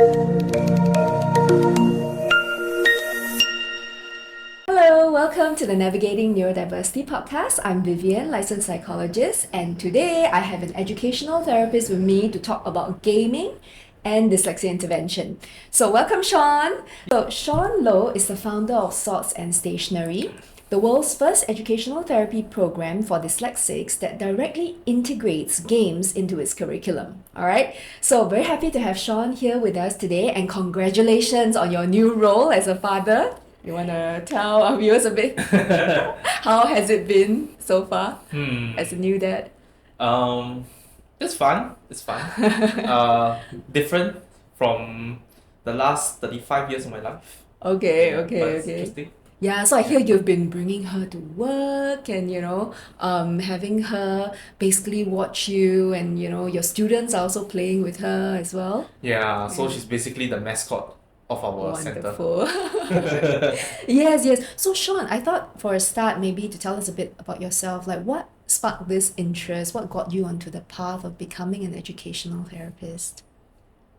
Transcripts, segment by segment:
Hello, welcome to the Navigating Neurodiversity podcast. I'm Vivien, licensed psychologist, and today I have an educational therapist with me to talk about gaming and dyslexia intervention. So welcome, Shaun. So Shaun Low is the founder of Swords and Stationery, the world's first educational therapy program for dyslexics that directly integrates games into its curriculum. All right, so very happy to have Shaun here with us today, and congratulations on your new role as a father. You want to tell our viewers a bit how has it been so far as a new dad? It's fun. It's fun. Different from the last 35 years of my life. Okay, But it's okay. interesting. Yeah, so I hear you've been bringing her to work and, having her basically watch you, and, your students are also playing with her as well. Yeah, so she's basically the mascot of our center. Wonderful. Yes. So Shaun, I thought for a start maybe to tell us a bit about yourself, like what sparked this interest, what got you onto the path of becoming an educational therapist?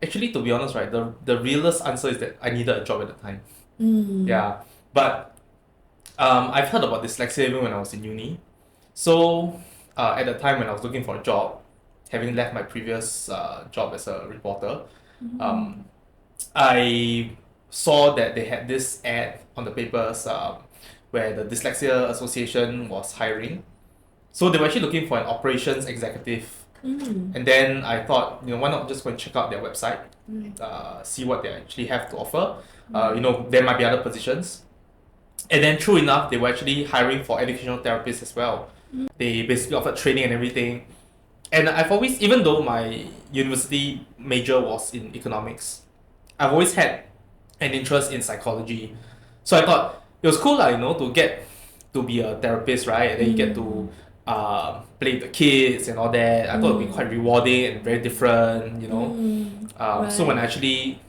Actually, to be honest, right, the realest answer is that I needed a job at the time. Mm. Yeah, but I've heard about dyslexia even when I was in uni. So at the time when I was looking for a job, having left my previous job as a reporter, I saw that they had this ad on the papers where the Dyslexia Association was hiring. So they were actually looking for an operations executive. And then I thought, why not just go and check out their website, see what they actually have to offer. There might be other positions. And then true enough, they were actually hiring for educational therapists as well. They basically offered training and everything. And I've always, even though my university major was in economics, I've always had an interest in psychology. So I thought it was cool, to get to be a therapist, right? And then you get to play with the kids and all that. I thought it would be quite rewarding and very different, So when I actually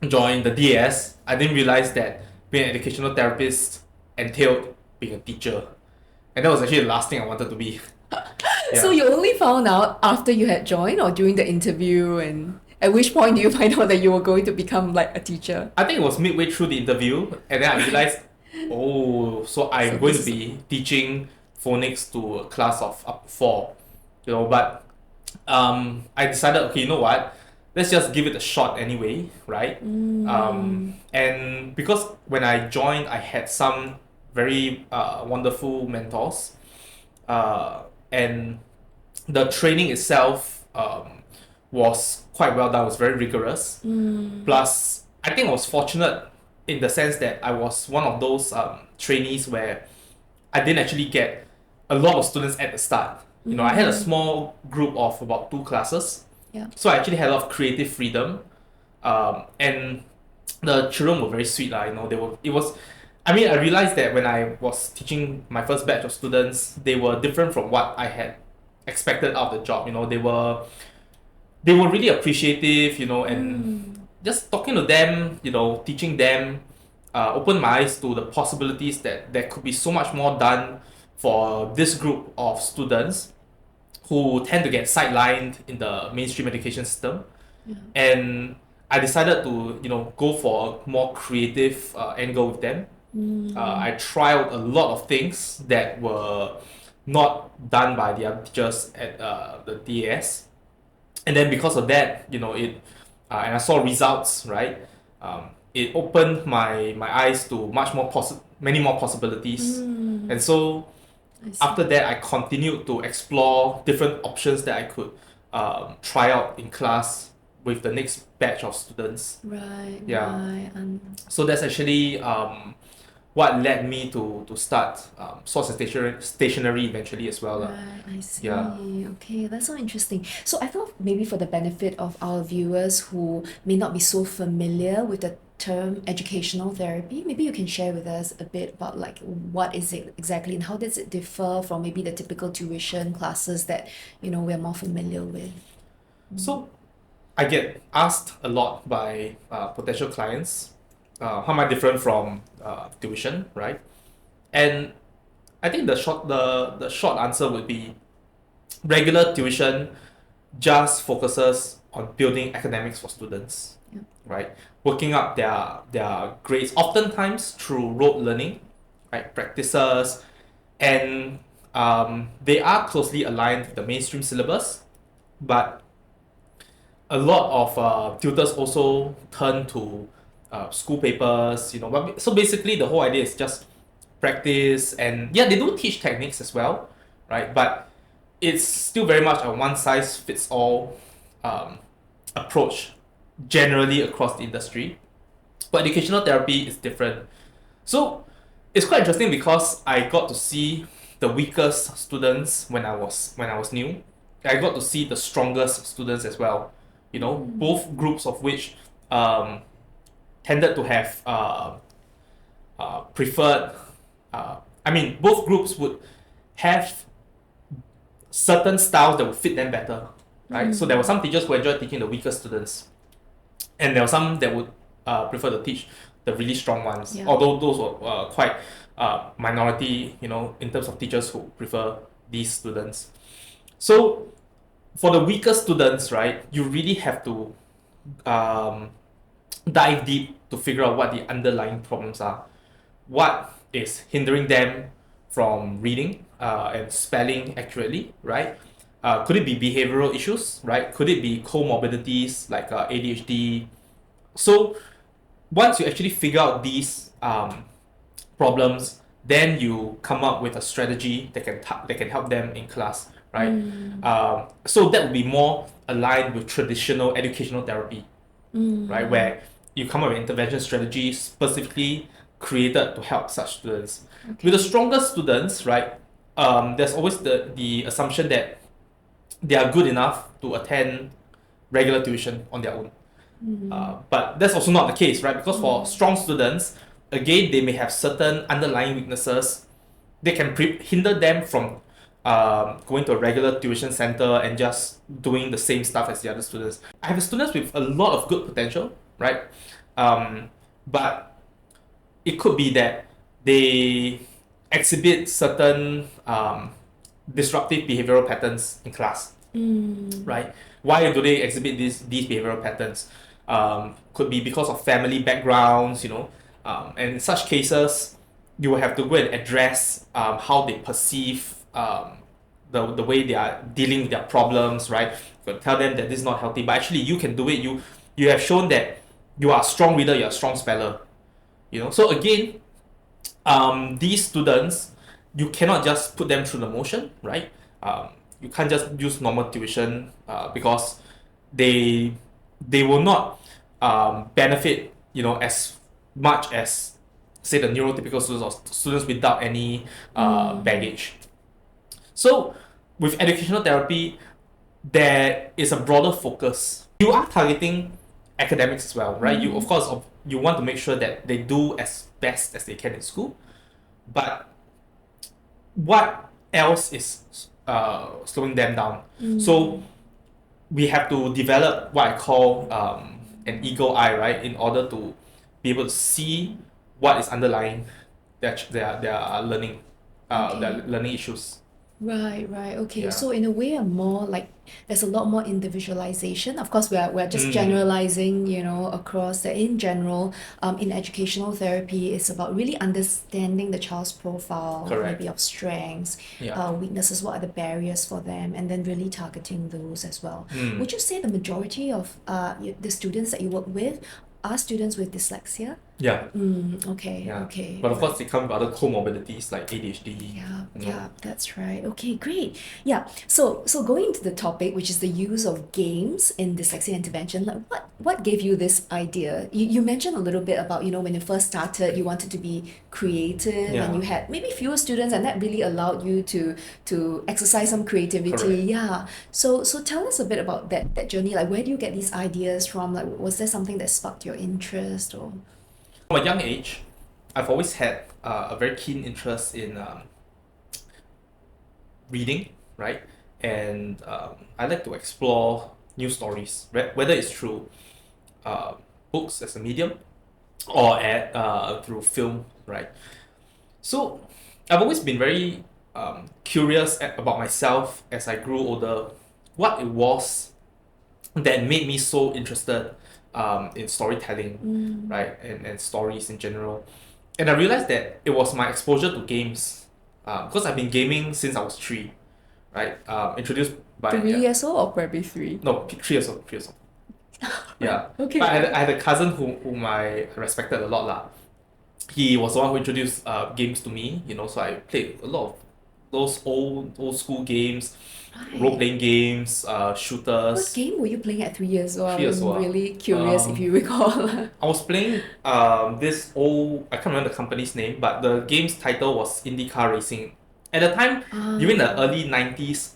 joined the DS, I didn't realize that being an educational therapist entailed being a teacher. And that was actually the last thing I wanted to be. Yeah. So you only found out after you had joined or during the interview, and at which point do you find out that you were going to become like a teacher? I think it was midway through the interview, and then I realized, so I'm going to be teaching phonics to a class of up to 4, but I decided, okay, you know what, let's just give it a shot anyway, right? And because when I joined, I had some very wonderful mentors, and the training itself was quite well done. It was very rigorous. Plus, I think I was fortunate in the sense that I was one of those trainees where I didn't actually get a lot of students at the start. I had a small group of about 2 classes. Yeah. So I actually had a lot of creative freedom. And the children were very sweet. I realized that when I was teaching my first batch of students, they were different from what I had expected out of the job. They were really appreciative, and just talking to them, teaching them, opened my eyes to the possibilities that there could be so much more done for this group of students who tend to get sidelined in the mainstream education system. And I decided to, go for a more creative angle with them. I tried a lot of things that were not done by the other teachers at the DAS. And then because of that, and I saw results, right? It opened my eyes to many more possibilities. And so after that, I continued to explore different options that I could try out in class with the next batch of students. Right. So that's actually what led me to start Swords and Stationery eventually as well. Right, I see. Yeah. Okay, that's so interesting. So I thought maybe for the benefit of our viewers who may not be so familiar with the term educational therapy, maybe you can share with us a bit about like what is it exactly and how does it differ from maybe the typical tuition classes that we're more familiar with. So I get asked a lot by potential clients, how am I different from tuition, right? And I think the short answer would be regular tuition just focuses on building academics for students, Yeah. right? Working up their grades, oftentimes through rote learning, right? Practices, and they are closely aligned with the mainstream syllabus, but a lot of tutors also turn to school papers, But so basically, the whole idea is just practice, and yeah, they do teach techniques as well, right? But it's still very much a one size fits all approach generally across the industry. But educational therapy is different. So it's quite interesting because I got to see the weakest students when I was new. I got to see the strongest students as well. Both groups of which um, tended to have preferred. Both groups would have certain styles that would fit them better, right? So there were some teachers who enjoyed teaching the weaker students, and there were some that would prefer to teach the really strong ones. Yeah. Although those were quite minority, in terms of teachers who prefer these students. So for the weaker students, right, you really have to dive deep to figure out what the underlying problems are. What is hindering them from reading and spelling accurately, right? Could it be behavioral issues, right? Could it be comorbidities like ADHD? So once you actually figure out these problems, then you come up with a strategy that can help them in class, right? So that would be more aligned with traditional educational therapy, right? Where you come up with intervention strategies specifically created to help such students. Okay. With the stronger students, right, there's always the assumption that they are good enough to attend regular tuition on their own. But that's also not the case, right? Because for strong students, again, they may have certain underlying weaknesses. They can hinder them from going to a regular tuition center and just doing the same stuff as the other students. I have students with a lot of good potential, right? But it could be that they exhibit certain disruptive behavioral patterns in class, right? Why do they exhibit these behavioral patterns? Could be because of family backgrounds, and in such cases, you will have to go and address how they perceive the way they are dealing with their problems, right? You can tell them that this is not healthy, but actually you can do it. You have shown that you are a strong reader, you're a strong speller, So again, these students, you cannot just put them through the motion, right? You can't just use normal tuition because they will not benefit, as much as say the neurotypical students or students without any baggage. So with educational therapy, there is a broader focus. You are targeting academics as well, right? You of course you want to make sure that they do as best as they can in school, but what else is slowing them down? So we have to develop what I call an eagle eye, right, in order to be able to see what is underlying their learning their learning issues. Right. Okay. Yeah. So in a way, more like there's a lot more individualization. Of course, we're just generalizing, across that in general, in educational therapy, it's about really understanding the child's profile, Correct. maybe of strengths, Yeah. weaknesses, what are the barriers for them, and then really targeting those as well. Would you say the majority of the students that you work with are students with dyslexia? Yeah. Okay. Yeah. Okay. But of course, they come with other comorbidities like ADHD. Yeah, that's right. Okay, great. Yeah. So going into the topic, which is the use of games in dyslexia intervention, like what gave you this idea? You mentioned a little bit about, when you first started, you wanted to be creative Yeah. and you had maybe fewer students and that really allowed you to exercise some creativity. Correct. Yeah. So tell us a bit about that journey. Like where do you get these ideas from? Like was there something that sparked your interest or From a young age, I've always had a very keen interest in reading, right? And I like to explore new stories, whether it's through books as a medium or through film, right? So I've always been very curious about myself as I grew older, what it was that made me so interested in storytelling, right, and stories in general. And I realized that it was my exposure to games, because I've been gaming since I was 3, right? Introduced by 3 years old or probably 3? no 3 years old, 3 years old. Yeah, Okay. but I had a cousin whom I respected a lot lah. He was the one who introduced games to me, so I played a lot of those old school games, role playing games, What shooters. game were you playing at 3 years old? 3 years I'm old. really curious if you recall. I was playing this old, I can't remember the company's name, but the game's title was IndyCar Racing. At the time, during the early 90s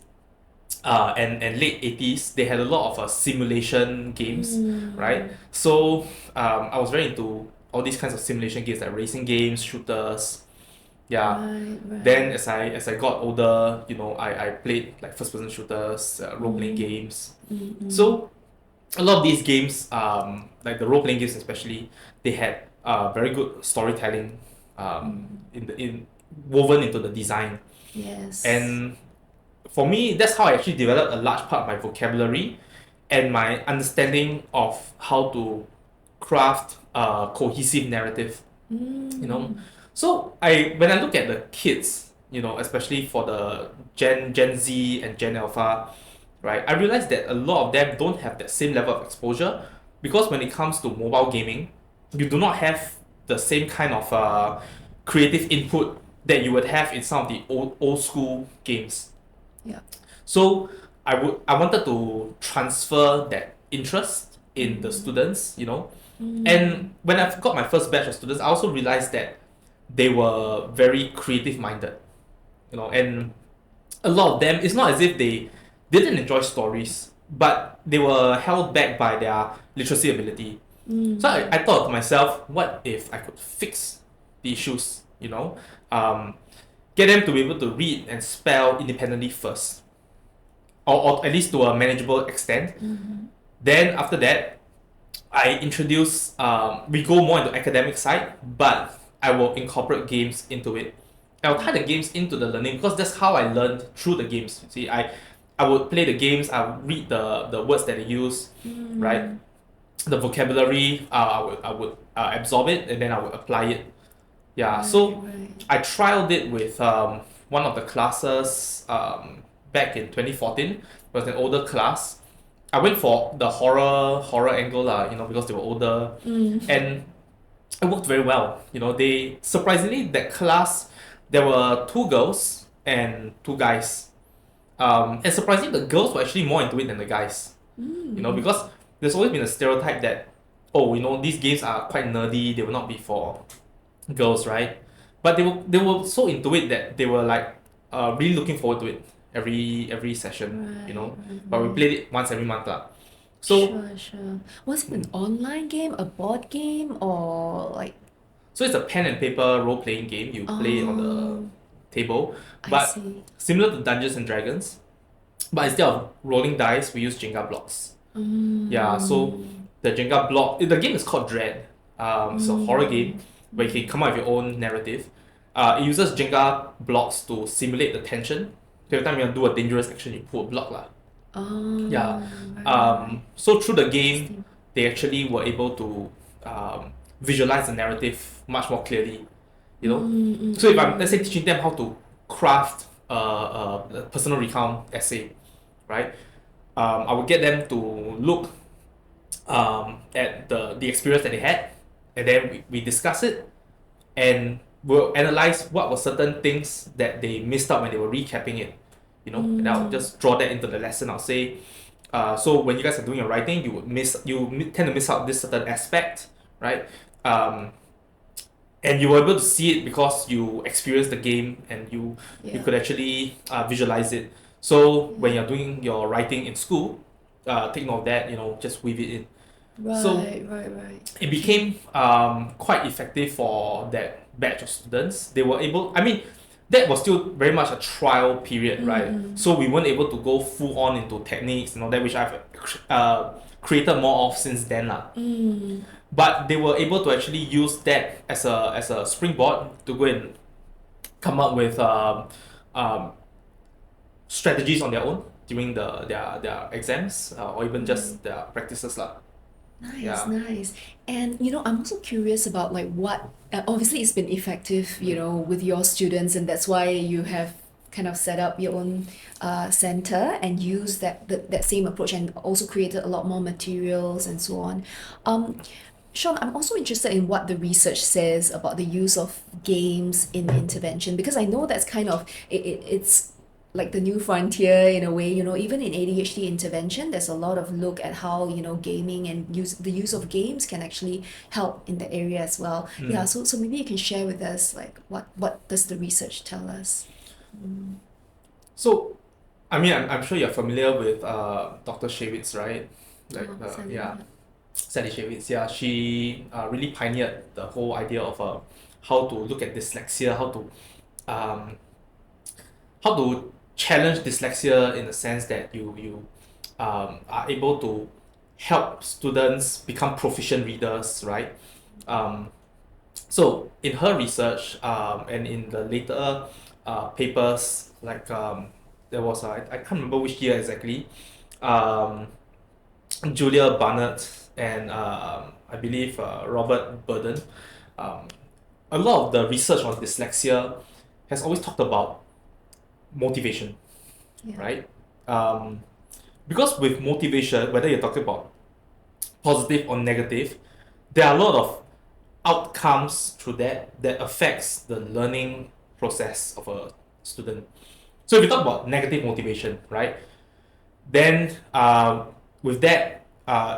and late 80s, they had a lot of simulation games, right? So I was very into all these kinds of simulation games like racing games, shooters. Yeah. Right. Then as I got older, I played like first person shooters, role playing games. So a lot of these games, like the role playing games especially, they had very good storytelling in woven into the design. Yes. And for me, that's how I actually developed a large part of my vocabulary and my understanding of how to craft a cohesive narrative. So when I look at the kids, especially for the Gen Z and Gen Alpha, right, I realize that a lot of them don't have that same level of exposure because when it comes to mobile gaming, you do not have the same kind of creative input that you would have in some of the old school games. Yeah. So I wanted to transfer that interest in the students, And when I got my first batch of students, I also realized that they were very creative minded, and a lot of them, it's not as if they didn't enjoy stories, but they were held back by their literacy ability. So I thought to myself, what if I could fix the issues, get them to be able to read and spell independently first, or at least to a manageable extent. Then after that, I introduce, we go more into academic side, but I will incorporate games into it. I'll tie the games into the learning because that's how I learned through the games. See, I would play the games, I would read the words that they use, right? The vocabulary, I would absorb it and then I would apply it. Yeah, so I trialed it with one of the classes back in 2014. It was an older class. I went for the horror angle because they were older, and it worked very well. They surprisingly, that class, there were 2 girls and 2 guys, and surprisingly the girls were actually more into it than the guys. Because there's always been a stereotype that these games are quite nerdy, they will not be for girls, right? But they were so into it that they were like really looking forward to it every session, but we played it once every month lah. So Sure. Was it an online game, a board game, or like? so it's a pen and paper role playing game. You play it on the table, I but see. similar to Dungeons and Dragons, but instead of rolling dice, we use Jenga blocks. Yeah, so the Jenga block, the game is called Dread. It's a horror game where you can come up with your own narrative. It uses Jenga blocks to simulate the tension. Every time you do a dangerous action, you pull a block lah. Yeah. So through the game, they actually were able to visualize the narrative much more clearly. So if I'm, let's say, teaching them how to craft a personal recount essay, right? I would get them to look at the experience that they had, and then we discuss it, and we'll analyze what were certain things that they missed out when they were recapping it. And I'll just draw that into the lesson. I'll say, so when you guys are doing your writing, you tend to miss out this certain aspect, right? And you were able to see it because you experienced the game and you could actually visualize it. So when you're doing your writing in school, take note of that. Just weave it in. Right. It became quite effective for that batch of students. They were able. I mean, that was still very much a trial period, right? So we weren't able to go full on into techniques and all that, which I've created more of since then lah. But they were able to actually use that as a springboard to go and come up with strategies on their own. during their exams or even just their practices lah. Nice, nice. And I'm also curious about like what obviously it's been effective, with your students, and that's why you have kind of set up your own center and used that same approach and also created a lot more materials and so on. Shaun, I'm also interested in what the research says about the use of games in intervention, because I know that's kind of it's like the new frontier in a way. Even in ADHD intervention, there's a lot of look at how gaming and the use of games can actually help in the area as well. Yeah, so maybe you can share with us like what does the research tell us? So, I mean, I'm sure you're familiar with Dr. Shewitz, right? Like, Sally, yeah, Sally Shewitz. Yeah, she really pioneered the whole idea of how to look at dyslexia, um, how to challenge dyslexia in the sense that you are able to help students become proficient readers, right? So in her research and in the later papers, like there was I can't remember which year exactly, Julia Barnett and I believe Robert Burden, a lot of the research on dyslexia has always talked about motivation, Yeah. right? Because with motivation, whether you're talking about positive or negative, there are a lot of outcomes through that affects the learning process of a student. So if you talk about negative motivation, right, then with that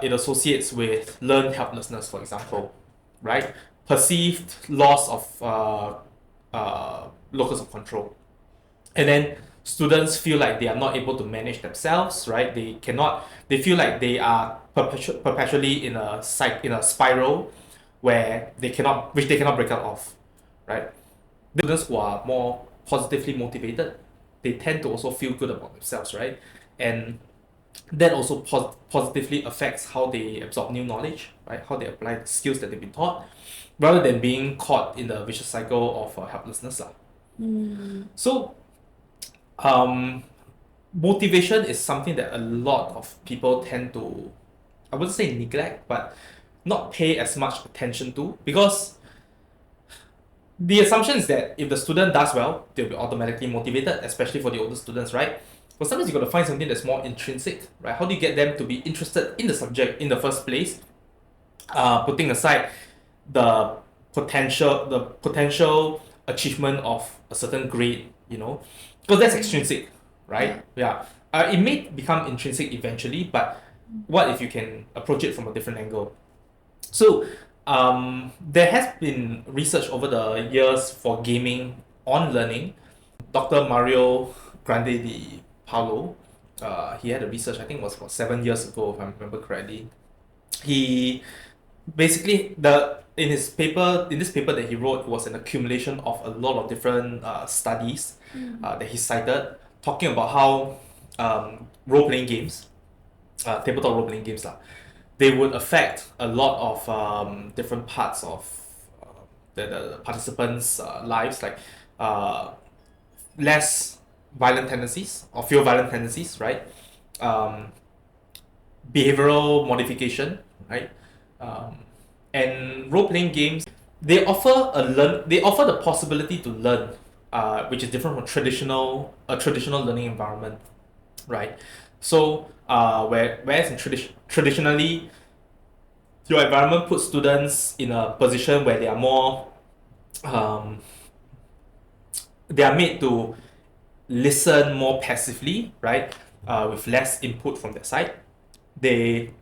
it associates with learned helplessness, for example, right? Perceived loss of locus of control. And then students feel like they are not able to manage themselves, right? They feel like they are perpetually in a spiral where they cannot break out of, right? The students who are more positively motivated, they tend to also feel good about themselves, right? And that also positively affects how they absorb new knowledge, right? How they apply the skills that they've been taught, rather than being caught in the vicious cycle of helplessness lah. So motivation is something that a lot of people tend to, I wouldn't say neglect, but not pay as much attention to, because the assumption is that if the student does well, they'll be automatically motivated, especially for the older students, right? But sometimes you got to find something that's more intrinsic, right? How do you get them to be interested in the subject in the first place? Putting aside the potential achievement of a certain grade, because that's extrinsic, right? Yeah. It may become intrinsic eventually, but what if you can approach it from a different angle? So there has been research over the years for gaming on learning. Dr. Mario Grande di Paolo, he had a research, I think it was about 7 years ago, if I remember correctly. He basically in this paper that he wrote was an accumulation of a lot of different studies that he cited, talking about how role-playing games, tabletop role-playing games, they would affect a lot of different parts of the participants' lives, like less violent tendencies or fewer violent tendencies, right? Behavioral modification, right? And role-playing games, they offer the possibility to learn, which is different from a traditional learning environment, right? So whereas traditionally your environment puts students in a position where they are more they are made to listen more passively, right? With less input from their side. It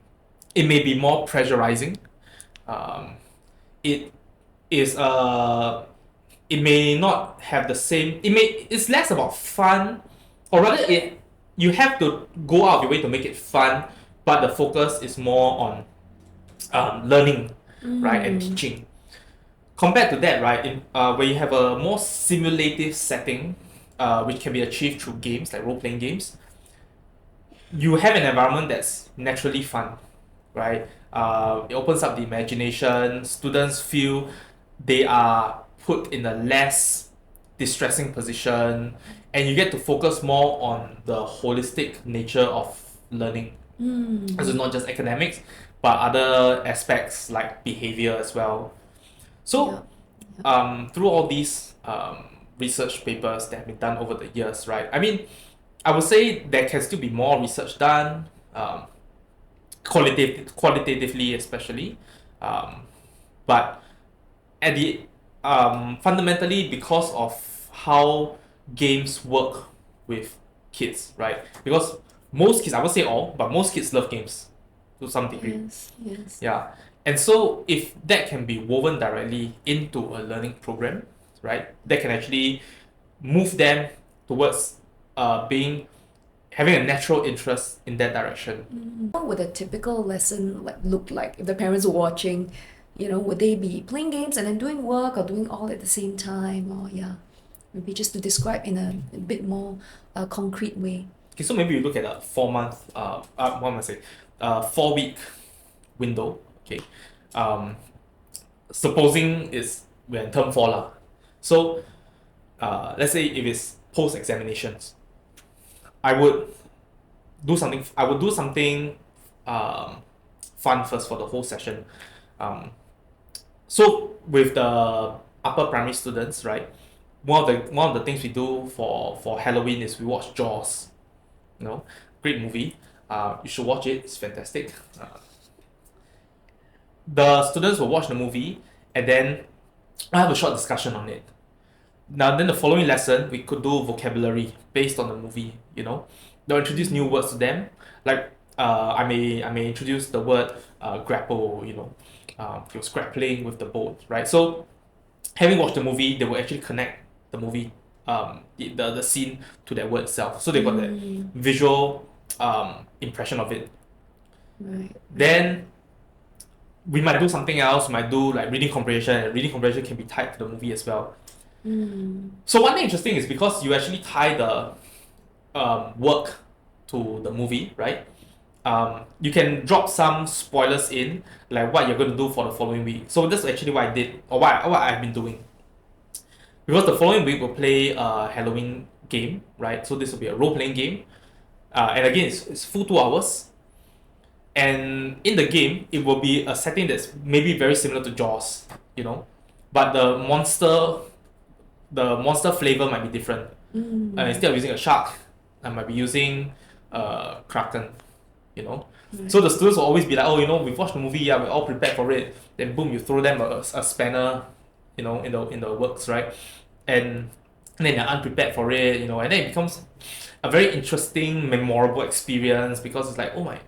may be more pressurizing. It is it may not have the same. It's less about fun, or rather, you have to go out of your way to make it fun, but the focus is more on learning, right, and teaching. Compared to that, right, where you have a more simulative setting, which can be achieved through games like role-playing games, you have an environment that's naturally fun, right? It opens up the imagination. Students feel they are put in a less distressing position, and you get to focus more on the holistic nature of learning. So it's not just academics, but other aspects like behavior as well. So through all these research papers that have been done over the years, right? I mean, I would say there can still be more research done, qualitatively especially, but at the fundamentally because of how games work with kids, right? Because most kids, I won't say all, but most kids love games to some degree. Yes. Yeah. And so if that can be woven directly into a learning program, right, that can actually move them towards having a natural interest in that direction. What would a typical lesson look like if the parents were watching? Would they be playing games and then doing work or doing all at the same time? Or maybe just to describe in a bit more concrete way. Okay, so maybe you look at a 4 month, what am I saying? 4 week window. Okay, supposing we're in term 4 lah. So, let's say if it's post examinations, I would do something. Fun first for the whole session. So with the upper primary students, right? One of the things we do for Halloween is we watch Jaws. Great movie. You should watch it. It's fantastic. The students will watch the movie and then I have a short discussion on it. Now then the following lesson we could do vocabulary based on the movie. They'll introduce new words to them. Like I may introduce the word grapple. He was grappling with the boat, right? So having watched the movie, they will actually connect the movie, the scene to that word itself. So they got that visual impression of it. Right. Then we might do something else. We might do like reading comprehension, and reading comprehension can be tied to the movie as well. So one thing interesting is because you actually tie the work to the movie, right? You can drop some spoilers in, like what you're going to do for the following week. So that's actually what I did, or what I've been doing. Because the following week we'll play a Halloween game, right? So this will be a role-playing game. And again, it's full 2 hours. And in the game, it will be a setting that's maybe very similar to Jaws, but the monster flavor might be different. Instead of using a shark, I might be using kraken. So the students will always be like, we've watched the movie, we're all prepared for it. Then boom, you throw them a spanner, in the works, right? And then they're unprepared for it, and then it becomes a very interesting, memorable experience because it's like, a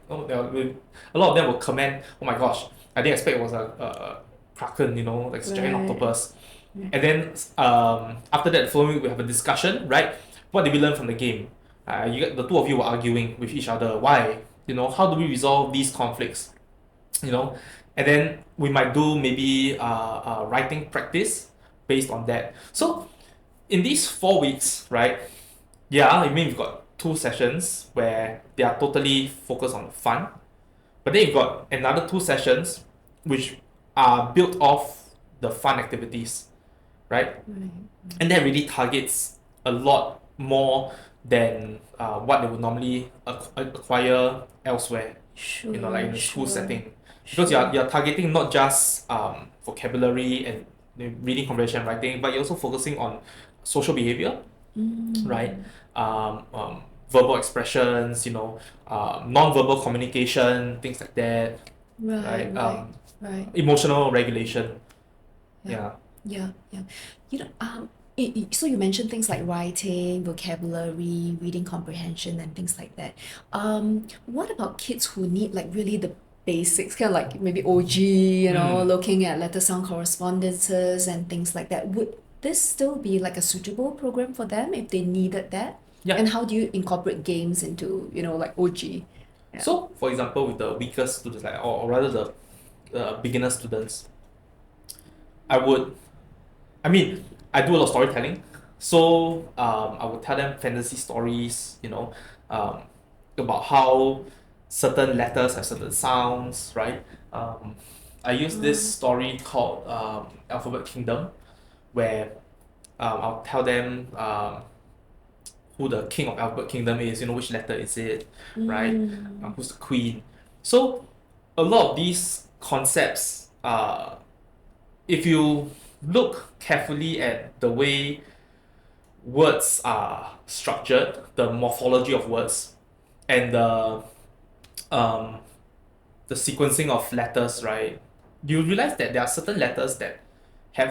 lot of them will comment, oh my gosh, I didn't expect it was a kraken, like it's a giant octopus. And then after that, the following week we have a discussion, right? What did we learn from the game? The two of you were arguing with each other. Why? How do we resolve these conflicts? And then we might do maybe writing practice based on that. So in these 4 weeks, right? I mean we've got 2 sessions where they are totally focused on fun, but then you've got another 2 sessions which are built off the fun activities, right? And that really targets a lot more than what they would normally acquire elsewhere. Like in a school setting, because you're targeting not just vocabulary and reading comprehension and writing, but you're also focusing on social behavior, right? Verbal expressions, non-verbal communication, things like that, right? Emotional regulation. Yeah. So you mentioned things like writing, vocabulary, reading comprehension, and things like that. What about kids who need like really the basics, kind of like maybe OG, looking at letter sound correspondences and things like that? Would this still be like a suitable program for them if they needed that? Yeah. And how do you incorporate games into, like OG? Yeah. So, for example, with the weaker students, or rather the beginner students, I do a lot of storytelling. So I would tell them fantasy stories, about how certain letters have certain sounds, right? I use this story called Alphabet Kingdom, where I'll tell them who the king of Albert Kingdom is, which letter is it, right? Who's the queen. So a lot of these concepts, if you look carefully at the way words are structured, the morphology of words, and um, the sequencing of letters, right? You realize that there are certain letters that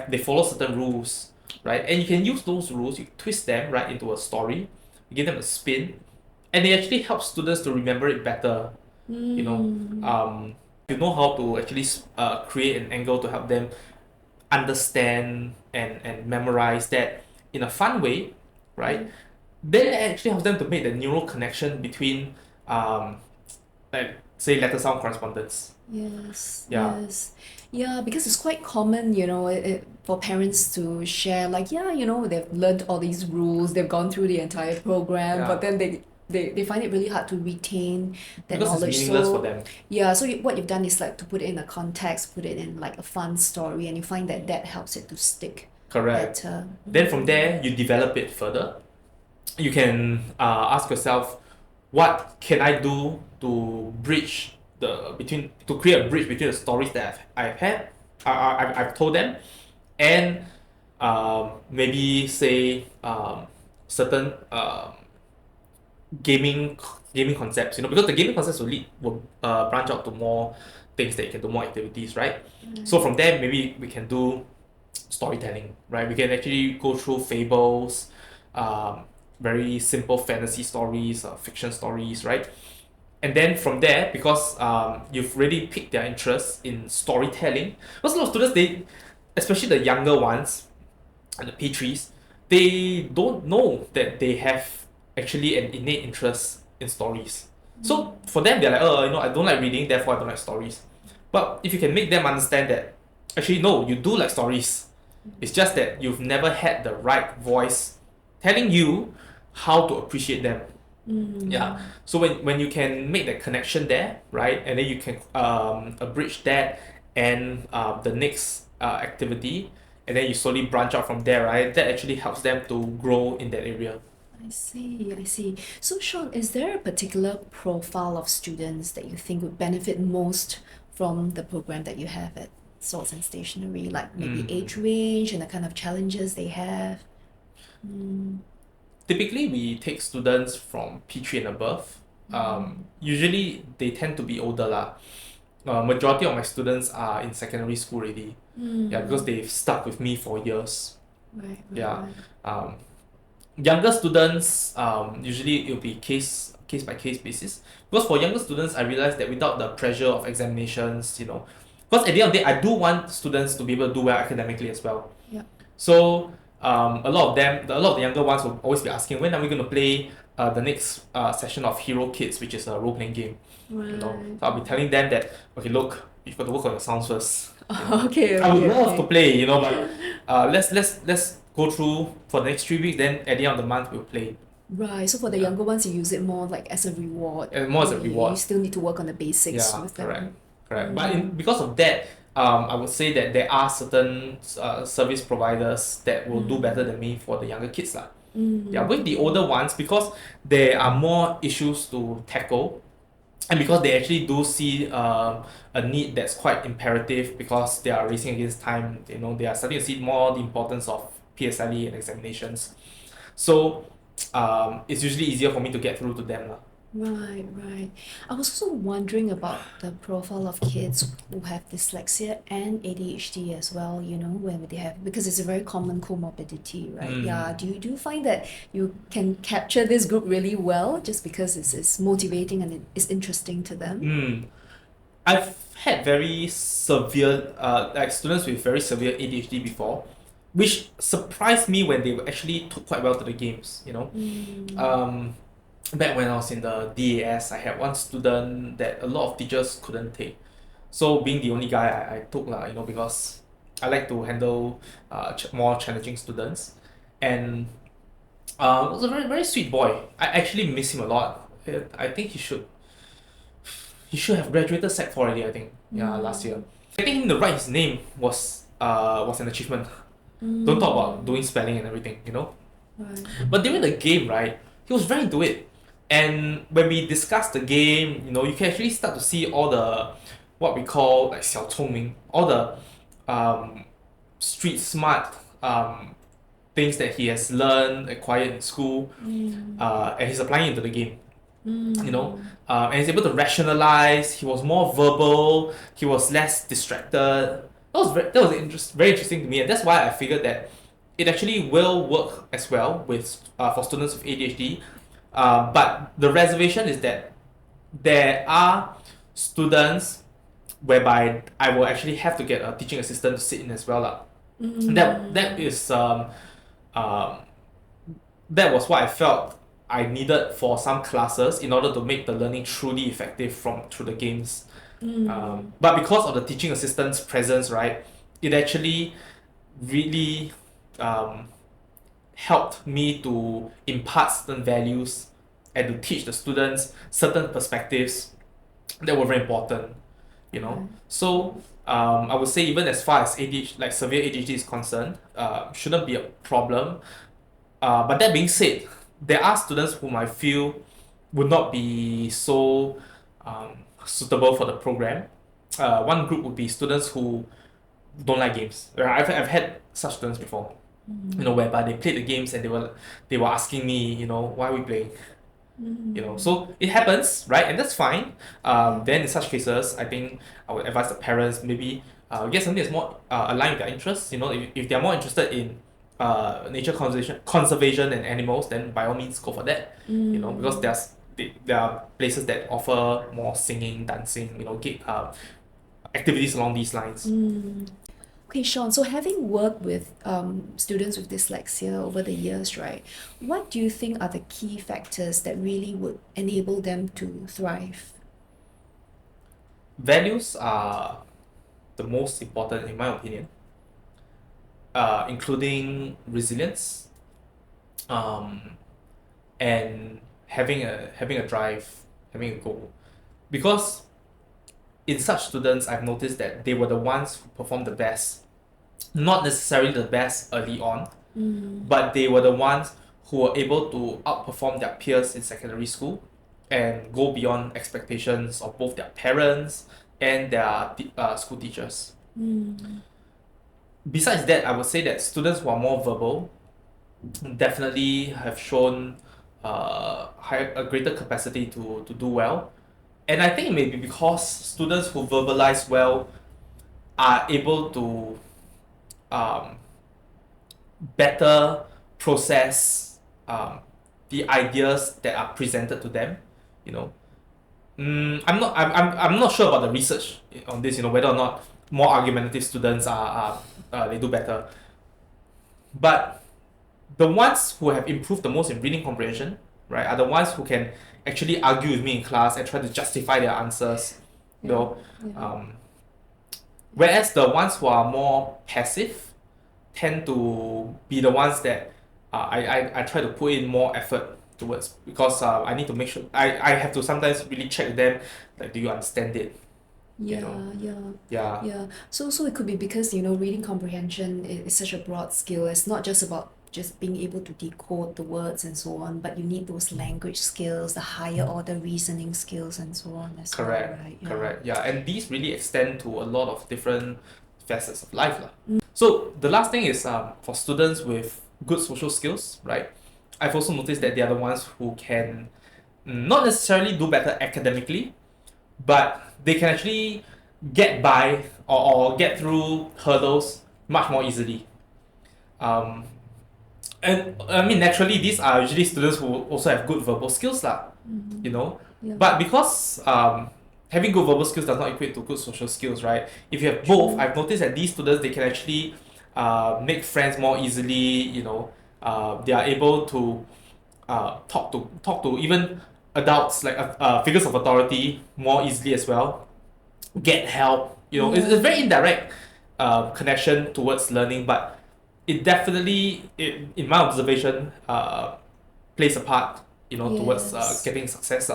they follow certain rules, right? And you can use those rules, you twist them right into a story, you give them a spin, and it actually helps students to remember it better. You know how to actually create an angle to help them understand and memorize that in a fun way, right? Then it actually helps them to make the neural connection between like say letter sound correspondence. Yes, Yeah. yes. Yeah, because it's quite common, for parents to share, like, yeah, they've learned all these rules, they've gone through the entire program, Yeah. but then they find it really hard to retain that Because knowledge. it's meaningless So, for them. yeah, so what you've done is like to put it in a context, put it in like a fun story, and you find that that helps it to stick Correct. better. Then from there you develop it further. You can ask yourself, what can I do to bridge to create a bridge between the stories that I've had, I've told them, and maybe say certain gaming concepts, because the gaming concepts will branch out to more things that you can do, more activities, right? So from there maybe we can do storytelling, right? We can actually go through fables, very simple fantasy stories, fiction stories, right? And then from there, because you've really piqued their interest in storytelling, because a lot of students, especially the younger ones and the P3s, they don't know that they have actually an innate interest in stories. So for them, they're like, I don't like reading, therefore I don't like stories. But if you can make them understand that, actually, no, you do like stories. It's just that you've never had the right voice telling you how to appreciate them. Yeah. So when you can make that connection there, right, and then you can abridge that and the next activity, and then you slowly branch out from there, right? That actually helps them to grow in that area. I see, I see. So, Sean, is there a particular profile of students that you think would benefit most from the program that you have at Swords and Stationery, like maybe age range and the kind of challenges they have? Typically, we take students from P3 and above. Usually, they tend to be older lah. Majority of my students are in secondary school already. Yeah, because they've stuck with me for years. Right, Yeah. Younger students, usually it'll be case by case basis. Because for younger students, I realized that without the pressure of examinations, because at the end of the day, I do want students to be able to do well academically as well. Yeah. So a lot of the younger ones will always be asking, when are we going to play the next session of Hero Kids, which is a role playing game. Right. So I'll be telling them that, okay, look, you've got to work on your sounds first. Okay, I would okay, love okay. to play, but let's go through for the next 3 weeks. Then at the end of the month we'll play. Right, so for the younger ones, you use it more like as a reward. And more as a You reward. still need to work on the basics Yeah, with them. correct. But because of that, I would say that there are certain service providers that will do better than me for the younger kids lah. Yeah, with the older ones, because there are more issues to tackle, and because they actually do see a need that's quite imperative, because they are racing against time. They are starting to see more the importance of PSLE and examinations. So it's usually easier for me to get through to them lah. Right, right. I was also wondering about the profile of kids who have dyslexia and ADHD as well, when they have, because it's a very common comorbidity, right? Yeah. Do you find that you can capture this group really well just because it's motivating and it's interesting to them? I've had very severe, like students with very severe ADHD before, which surprised me when they actually took quite well to the games. Back when I was in the DAS, I had one student that a lot of teachers couldn't take. So being the only guy, I took lah, because I like to handle more challenging students, and it was a very very sweet boy. I actually miss him a lot. I think he should have graduated Sec 4 already. I think last year. Getting him to write his name was an achievement. Don't talk about doing spelling and everything, you know. Right. But during the game, right, he was very into it. And when we discussed the game, you know, you can actually start to see all the what we call like 小聪明, all the street smart things that he has learned, acquired in school, and he's applying it into the game. You know, and he's able to rationalize. He was more verbal. He was less distracted. Very interesting to me, and that's why I figured that it actually will work as well with for students with ADHD. But the reservation is that there are students whereby I will actually have to get a teaching assistant to sit in as well. That was what I felt I needed for some classes in order to make the learning truly effective through the games. But because of the teaching assistant's presence, right, it actually really helped me to impart certain values and to teach the students certain perspectives that were very important, you know. So I would say even as far as ADHD, like severe ADHD is concerned, shouldn't be a problem. But that being said, there are students whom I feel would not be so suitable for the program. One group would be students who don't like games. I've had such students before, you know, whereby they played the games and they were asking me, you know, why are we playing? You know, so it happens, right? And that's fine. Then in such cases, I think I would advise the parents maybe get something that's more aligned with their interests. You know, if they're more interested in nature conservation and animals, then by all means go for that. You know, because there are places that offer more singing, dancing, you know, activities along these lines. Okay, Shaun, so having worked with students with dyslexia over the years, right, what do you think are the key factors that really would enable them to thrive? Values are the most important, in my opinion, including resilience, and having a drive, having a goal. Because in such students, I've noticed that they were the ones who performed the best. Not necessarily the best early on, but they were the ones who were able to outperform their peers in secondary school and go beyond expectations of both their parents and their school teachers. Besides that, I would say that students who are more verbal definitely have shown a greater capacity to do well. And I think it may be because students who verbalize well are able to better process the ideas that are presented to them, you know. I'm not sure about the research on this, you know, whether or not more argumentative students they do better. But the ones who have improved the most in reading comprehension, right, are the ones who can actually argue with me in class and try to justify their answers, you know. Whereas the ones who are more passive tend to be the ones that I try to put in more effort towards, because I need to make sure I have to sometimes really check them, like, do you understand it? Yeah, you know? yeah. So it could be because, you know, reading comprehension is such a broad skill. It's not just about just being able to decode the words and so on, but you need those language skills, the higher order reasoning skills and so on as well, right? Yeah. Correct. Yeah, and these really extend to a lot of different facets of life. So the last thing is for students with good social skills, right? I've also noticed that they are the ones who can not necessarily do better academically, but they can actually get by or get through hurdles much more easily. And I mean, naturally, these are usually students who also have good verbal skills, you know. Yeah. But because having good verbal skills does not equate to good social skills, right? If you have both, I've noticed that these students, they can actually make friends more easily, you know. They are able to talk to even adults, like figures of authority, more easily as well. Get help, you know. It's a very indirect connection towards learning, but it definitely, in my observation, plays a part, you know, towards getting success.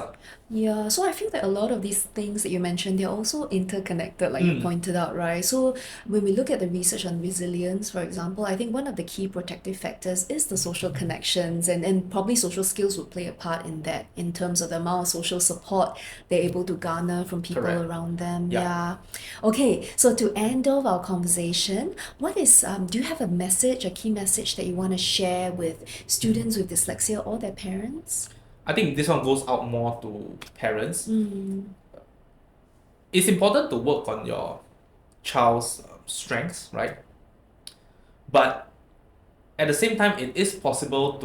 Yeah, so I feel that a lot of these things that you mentioned, they're also interconnected, like you Mm, pointed out, right? So when we look at the research on resilience, for example, I think one of the key protective factors is the social connections, and probably social skills would play a part in that, in terms of the amount of social support they're able to garner from people correct. around them. Yeah. Yeah. Okay, so to end off our conversation, do you have a message, a key message that you want to share with students with dyslexia or their parents? I think this one goes out more to parents. Mm. It's important to work on your child's strengths, right? But at the same time, it is possible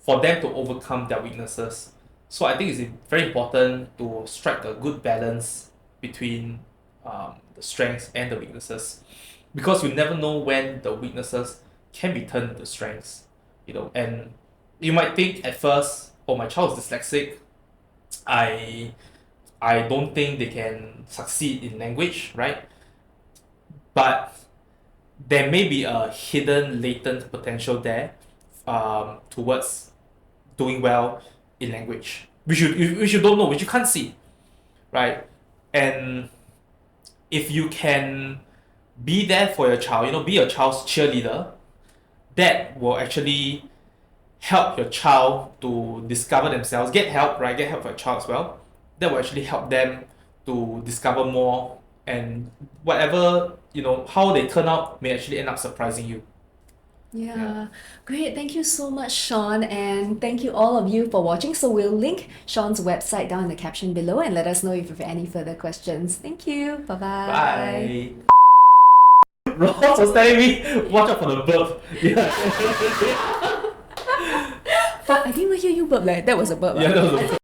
for them to overcome their weaknesses. So I think it's very important to strike a good balance between the strengths and the weaknesses, because you never know when the weaknesses can be turned into strengths. And you might think at first, oh, my child is dyslexic. I I don't think they can succeed in language, right? But there may be a hidden latent potential there, towards doing well in language, which you don't know, which you can't see, right? And if you can be there for your child, be your child's cheerleader, that will actually help your child to discover themselves, get help, right? Get help for your child as well. That will actually help them to discover more, and whatever, how they turn out may actually end up surprising you. Yeah. Yeah, great. Thank you so much, Shaun, and thank you all of you for watching. So we'll link Shaun's website down in the caption below and let us know if you have any further questions. Thank you. Bye-bye. Bye. Ross was telling me, watch out for the burp. Yeah. But I didn't even hear you burp, like that was a burp. Yeah, Ah. that was a burp.